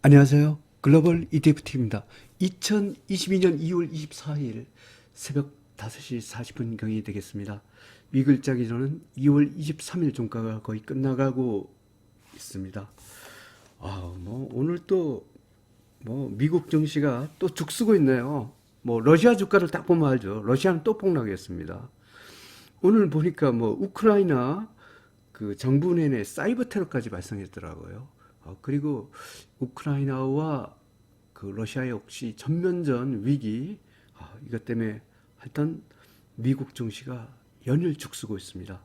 안녕하세요. 글로벌 ETFT입니다. 2022년 2월 24일 새벽 5시 40분경이 되겠습니다. 미글자 기준은 2월 23일 종가가 거의 끝나가고 있습니다. 오늘 또 미국 증시가 또 죽쓰고 있네요. 러시아 주가를 딱 보면 알죠. 러시아는 또 폭락했습니다. 오늘 보니까 우크라이나 그 정부 내내 사이버 테러까지 발생했더라고요. 그리고 우크라이나와 그 러시아의 혹시 전면전 위기, 이것 때문에 하여튼 미국 증시가 연일 죽쓰고 있습니다.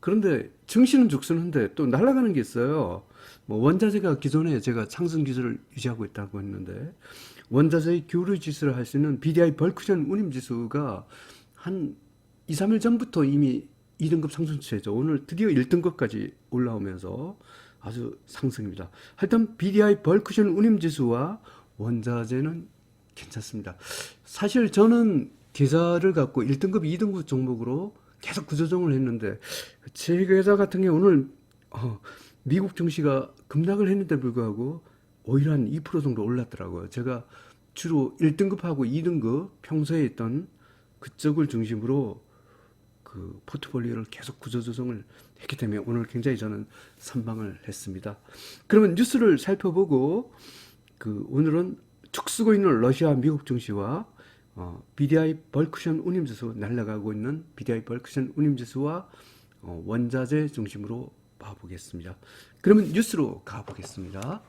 그런데 증시는 죽쓰는데 또 날아가는 게 있어요. 원자재가 기존에 제가 상승 기술을 유지하고 있다고 했는데 원자재의 교류 지수를 할 수 있는 BDI 벌크션 운임 지수가 한 2, 3일 전부터 이미 2등급 상승 추세죠. 오늘 드디어 1등급까지 올라오면서 아주 상승입니다. 하여튼 BDI 벌크션 운임 지수와 원자재는 괜찮습니다. 사실 저는 계좌를 갖고 1등급, 2등급 종목으로 계속 구조조정을 했는데 제 계좌 같은 경우 오늘 미국 증시가 급락을 했는데 불구하고 오히려 한 2% 정도 올랐더라고요. 제가 주로 1등급하고 2등급 평소에 있던 그쪽을 중심으로 그 포트폴리오를 계속 구조조정을 했기 때문에 오늘 굉장히 저는 선방을 했습니다. 그러면 뉴스를 살펴보고 오늘은 죽쓰고 있는 러시아 미국 증시와 BDI 벌크션 운임지수 날아가고 있는 BDI 벌크션 운임지수와 원자재 중심으로 봐보겠습니다. 그러면 뉴스로 가보겠습니다.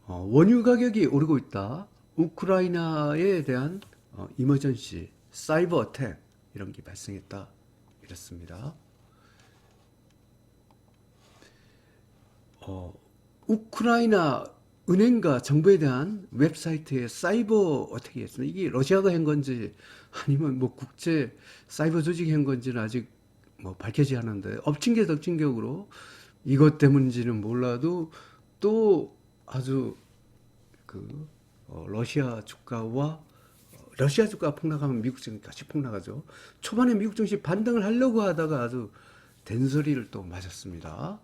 원유 가격이 오르고 있다. 우크라이나에 대한 이머전시 사이버 어택 이런 게 발생했다. 이렇습니다. 우크라이나 은행과 정부에 대한 웹사이트에 사이버 어택이 있습니다. 이게 러시아가 한 건지 아니면 국제 사이버 조직이 한 건지는 아직 밝혀지지 않았는데 엎친 게 덮친 격으로 이것 때문인지는 몰라도 또 아주 러시아 주가와 러시아 주가가 폭락하면 미국 증시 같이 폭락하죠. 초반에 미국 증시 반등을 하려고 하다가 아주 된소리를 또 맞았습니다.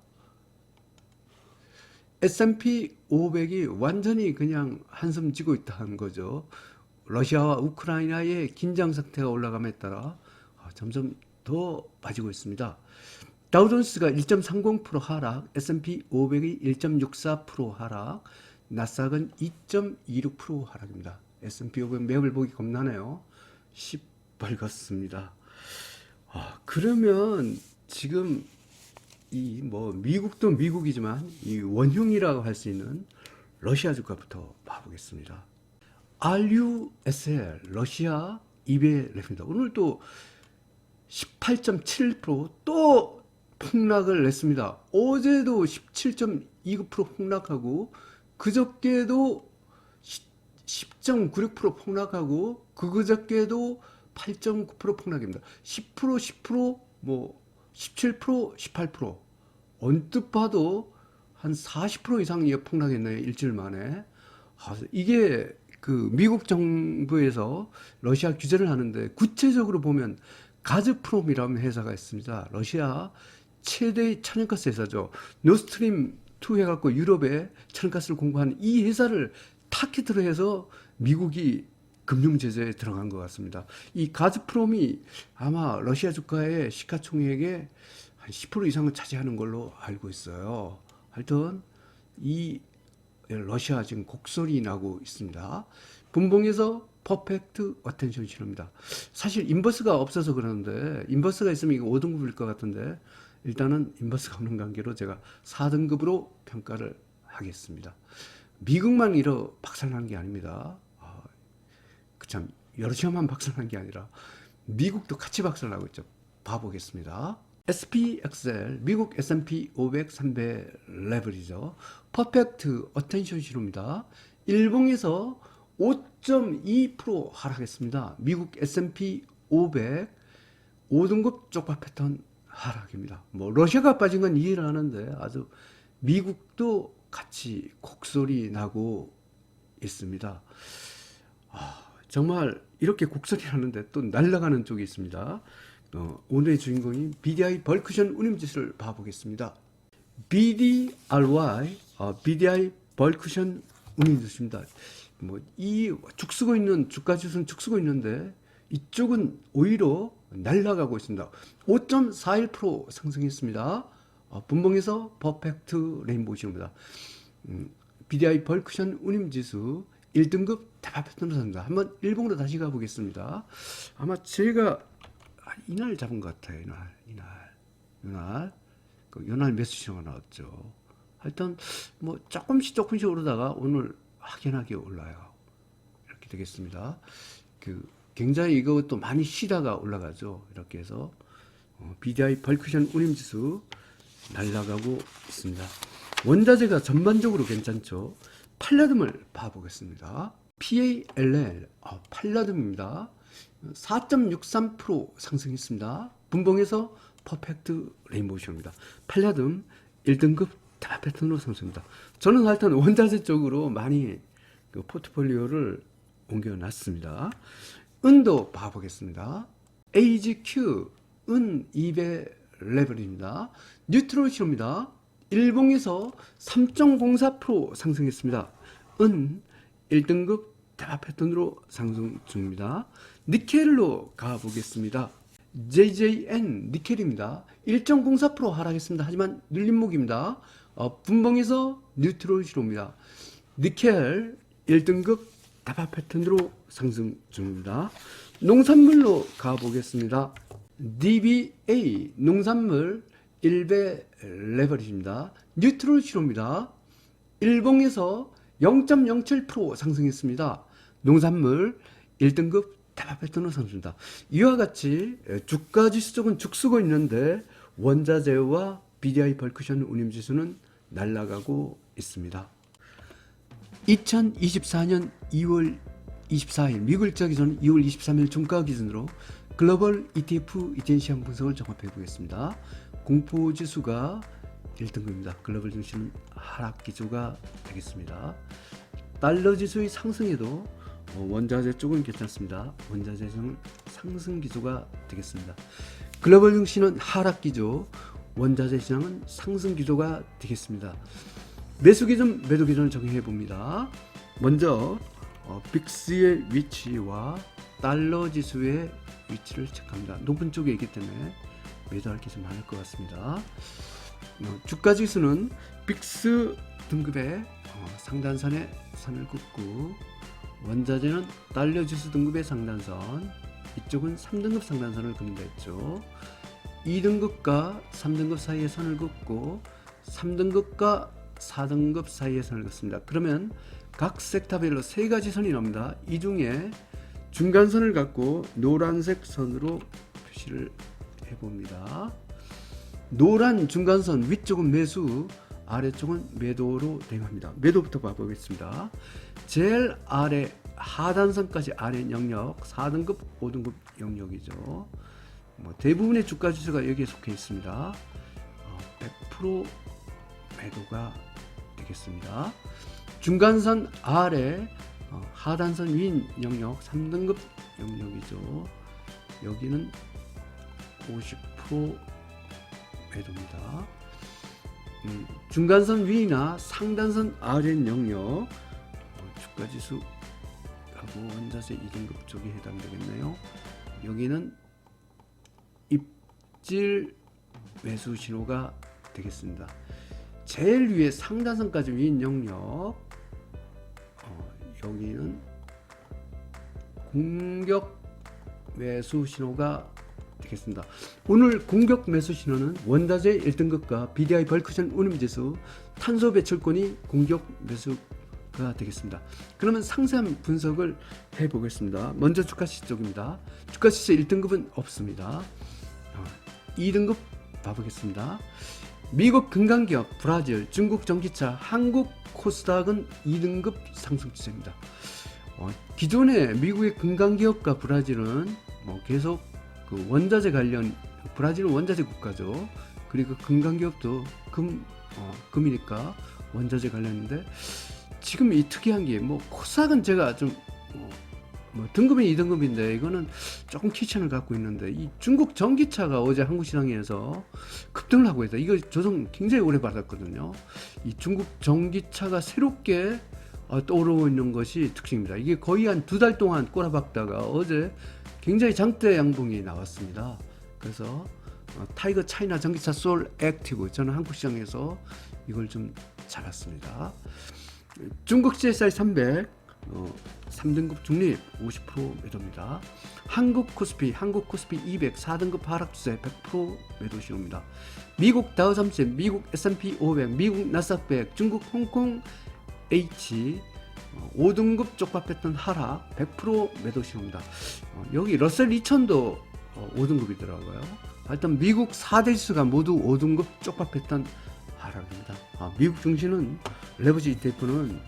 S&P 500이 완전히 그냥 한숨 지고 있다는 거죠. 러시아와 우크라이나의 긴장 상태가 올라감에 따라 점점 더 빠지고 있습니다. 다우존스가 1.30% 하락, S&P 500이 1.64% 하락, 나스닥은 2.26% 하락입니다. S&P 500 매물 보기 겁나네요. 시뻘겋습니다. 그러면 지금 미국도 미국이지만 이 원흉이라고 할 수 있는 러시아 주가부터 봐보겠습니다. RUSL 러시아 200랩입니다. 오늘 또 18.7%또 폭락을 냈습니다. 어제도 17.29% 폭락하고 그저께도 10.96% 폭락하고 그저께도 8.9% 폭락입니다. 10%, 10%, 17%, 18% 언뜻 봐도 한 40% 이상이 폭락했네요. 일주일 만에. 이게 미국 정부에서 러시아 규제를 하는데 구체적으로 보면 가즈프롬이라는 회사가 있습니다. 러시아 최대 천연가스 회사죠. 노스트림 2 해갖고 유럽에 천연가스를 공급하는 이 회사를 타깃으로 해서 미국이 금융 제재에 들어간 것 같습니다. 이 가즈프롬이 아마 러시아 주가의 시가총액의 한 10% 이상을 차지하는 걸로 알고 있어요. 하여튼 이 러시아 지금 곡소리 나고 있습니다. 분봉에서 퍼펙트 어텐션 신호입니다. 사실 인버스가 없어서 그러는데 인버스가 있으면 이거 5등급일 것 같은데 일단은 인버스가 없는 관계로 제가 4등급으로 평가를 하겠습니다. 미국만 이러 박살난 게 아닙니다. 참 러시아만 박살난 게 아니라 미국도 같이 박살나고 있죠. 봐보겠습니다. SPXL 미국 S&P 500 300 레벨이죠. 퍼펙트 어텐션 신호입니다. 일봉에서 5.2% 하락했습니다. 미국 S&P 500 5등급 쪽박 패턴 하락입니다. 러시아가 빠진 건 이해를 하는데 아주 미국도 같이 곡소리 나고 있습니다. 정말 이렇게 곡소리 나는데 또 날아가는 쪽이 있습니다. 오늘의 주인공인 BDI 벌크션 운임지수를 봐보겠습니다. BDRY, BDI 벌크션 운임지수입니다. 뭐 이 죽쓰고 있는 주가 지수는 죽쓰고 있는데 이쪽은 오히려 날아가고 있습니다. 5.41% 상승했습니다. 분봉에서 퍼펙트 레인보우입니다. BDI 벌크션 운임지수 1등급 대파 패턴으로 삽니다. 한번 일봉으로 다시 가보겠습니다. 아마 제가 이날 잡은 것 같아요. 이날 그 요날 매수 신호가 나왔죠. 하여튼 뭐 조금씩 오르다가 오늘 확연하게 올라요. 이렇게 되겠습니다. 굉장히 이것도 많이 쉬다가 올라가죠. 이렇게 해서 BDI 벌크션 운임지수 날아가고 있습니다. 원자재가 전반적으로 괜찮죠. 팔라듐을 봐보겠습니다. PALL 팔라듐입니다. 4.63% 상승했습니다. 분봉에서 퍼펙트 레인보우입니다. 팔라듐 1등급 대파 패턴으로 상승합니다. 저는 하여튼 원자재 쪽으로 많이 포트폴리오를 옮겨놨습니다. 은도 봐보겠습니다. AGQ 은 200 레벨입니다. 뉴트럴 신호입니다. 일봉에서 3.04% 상승했습니다. 은 1등급 대파 패턴으로 상승 중입니다. 니켈로 가보겠습니다. JJN 니켈입니다. 1.04% 하락했습니다. 하지만 눌림목입니다. 분봉에서 뉴트럴 신호입니다. 니켈 1등급 대파 패턴으로 상승 중입니다. 농산물로 가보겠습니다. DBA 농산물 1배 레버리지입니다. 뉴트럴 신호입니다. 일봉에서 0.07% 상승했습니다. 농산물 1등급 대파 패턴으로 상승합니다. 이와 같이 주가 지수 쪽은 죽쓰고 있는데 원자재와 BDI 벌크션 운임지수는 날아가고 있습니다. 2024년 2월 24일 미국일자 기준 2월 23일 종가 기준으로 글로벌 ETF 이전 시장 분석을 종합해 보겠습니다. 공포지수가 1등급입니다. 글로벌 증시는 하락 기조가 되겠습니다. 달러 지수의 상승에도 원자재 쪽은 괜찮습니다. 원자재 쪽은 상승 기조가 되겠습니다. 글로벌 증시는 하락 기조, 원자재 시장은 상승 기조가 되겠습니다. 매수 기준, 매도 기준을 적용해 봅니다. 먼저 빅스의 위치와 달러 지수의 위치를 체크합니다. 높은 쪽에 있기 때문에 매도할 게 좀 많을 것 같습니다. 주가 지수는 빅스 등급의 상단선에 선을 긋고 원자재는 달러 지수 등급의 상단선, 이쪽은 3등급 상단선을 긋는다 했죠. 2등급과 3등급 사이에 선을 긋고 3등급과 4등급 사이에 선을 긋습니다. 그러면 각 섹터별로 세 가지 선이 나옵니다. 이 중에 중간선을 갖고 노란색 선으로 표시를 해봅니다. 노란 중간선 위쪽은 매수, 아래쪽은 매도로 대응합니다. 매도부터 봐보겠습니다. 제일 아래 하단선까지 아래 영역 4등급, 5등급 영역이죠. 대부분의 주가 지수가 여기에 속해 있습니다. 100% 매도가 되겠습니다. 중간선 아래 하단선 위 영역 3등급 영역이죠. 여기는 50% 매도입니다. 중간선 위나 상단선 아래 영역 주가지수하고 원자재 2등급 쪽에 해당되겠네요. 여기는 입질 매수 신호가 되겠습니다. 제일 위에 상단선까지 위 영역 여기는 공격 매수 신호가 되겠습니다. 오늘 공격 매수 신호는 원자재 1등급과 BDI 벌크션 운임지수 탄소 배출권이 공격 매수가 되겠습니다. 그러면 상세한 분석을 해보겠습니다. 먼저 주가시세 쪽입니다. 주가시세 1등급은 없습니다. 2등급 봐보겠습니다. 미국 금강기업, 브라질, 중국 전기차, 한국 코스닥은 2등급 상승 추세입니다. 기존에 미국의 금강기업과 브라질은 계속 원자재 관련, 브라질은 원자재 국가죠. 그리고 금강기업도 금이니까 원자재 관련인데 지금 이 특이한 게 코스닥은 제가 좀 뭐 등급은 2등급인데 이거는 조금 키천을 갖고 있는데, 이 중국 전기차가 어제 한국 시장에서 급등을 하고 있다. 이거 조정 굉장히 오래 받았거든요. 이 중국 전기차가 새롭게 떠오르고 있는 것이 특징입니다. 이게 거의 한 2달 동안 꼬라박다가 어제 굉장히 장대 양봉이 나왔습니다. 그래서 타이거 차이나 전기차 솔 액티브, 저는 한국 시장에서 이걸 좀 잡았습니다. 중국 CSI 300 3등급 중립 50% 매도입니다. 한국 코스피 200 4등급 하락 추세 100% 매도 신호입니다. 미국 다우존스, 미국 S&P 500, 미국 나스닥 100, 중국 홍콩 H 5등급 쪽박했던 하락 100% 매도 신호입니다. 여기 러셀 2000도 5등급이더라고요. 하여튼 미국 4대 지수가 모두 5등급 쪽박했던 하락입니다. 미국 증시는 레버지 ETF는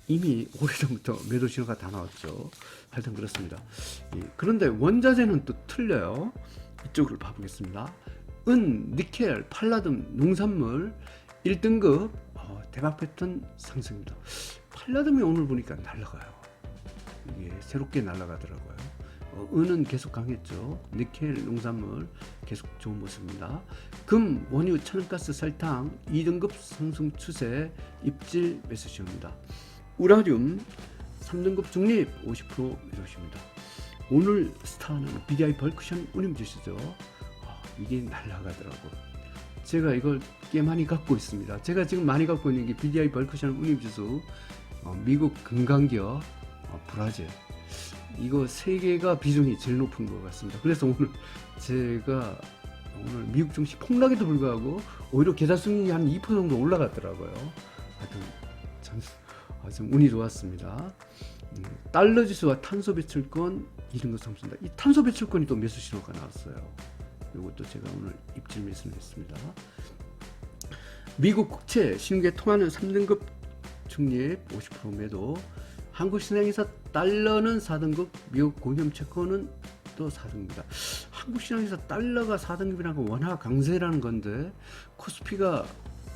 이미 오래전부터 매도 신호가 다 나왔죠. 하여튼 그렇습니다. 그런데 원자재는 또 틀려요. 이쪽으로 봐보겠습니다. 은, 니켈, 팔라듐, 농산물 1등급 대박 패턴 상승입니다. 팔라듐이 오늘 보니까 날아가요. 이게 새롭게 날아가더라고요. 은은 계속 강했죠. 니켈, 농산물 계속 좋은 모습입니다. 금, 원유, 천연가스, 설탕 2등급 상승 추세 입질 매수 시효입니다. 우라늄 3등급 중립 50% 매도십니다. 오늘 스타는 BDI 벌크션 운임 지수죠. 이게 날아가더라고요. 제가 이걸 꽤 많이 갖고 있습니다. 제가 지금 많이 갖고 있는 게 BDI 벌크션 운임 지수, 미국 금강기업, 브라질, 이거 세 개가 비중이 제일 높은 것 같습니다. 그래서 오늘 제가 미국 증시 폭락에도 불구하고 오히려 계좌수익이 한 2% 정도 올라갔더라고요. 하여튼 좀 운이 좋았습니다. 달러 지수와 탄소 배출권 2등급 상승입니다. 이 탄소 배출권이 또 매수 신호가 나왔어요. 이것도 제가 오늘 입질 매수를 했습니다. 미국 국채 신규에 통하는 3등급 중립 50% 매도. 한국 시장에서 달러는 4등급, 미국 공염 채권은 또 4등급입니다. 한국 시장에서 달러가 4등급이라는 건 원화 강세라는 건데, 코스피가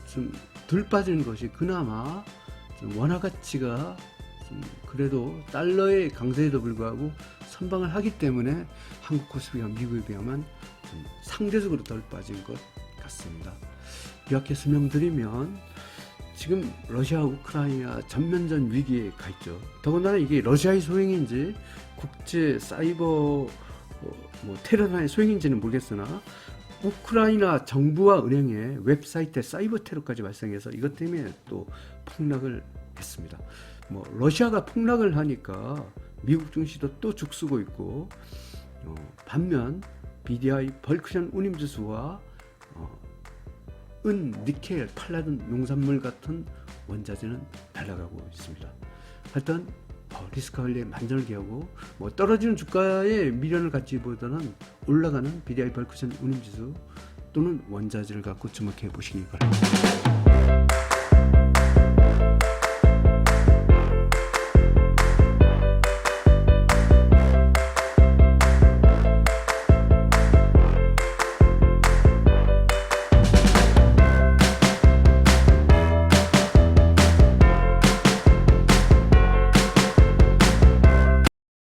좀 덜 빠지는 것이 그나마 좀 원화 가치가 좀 그래도 달러의 강세에도 불구하고 선방을 하기 때문에 한국 코스피가 미국에 비하면 좀 상대적으로 덜 빠진 것 같습니다. 이렇게 설명드리면, 지금 러시아 우크라이나 전면전 위기에 가 있죠. 더군다나 이게 러시아의 소행인지 국제 사이버 테러단의 소행인지는 모르겠으나, 우크라이나 정부와 은행의 웹사이트에 사이버 테러까지 발생해서 이것 때문에 또 폭락을 했습니다. 러시아가 폭락을 하니까 미국 증시도 또 죽쓰고 있고, 반면 BDI 벌크션 운임 지수와 은, 니켈, 팔라듐, 농산물 같은 원자재는 날아가고 있습니다. 하여튼 리스크 관리에 만전을 기하고, 떨어지는 주가에 미련을 갖기보다는 올라가는 BDI 벌크션 운임 지수 또는 원자재를 갖고 주목해 보시기 바랍니다.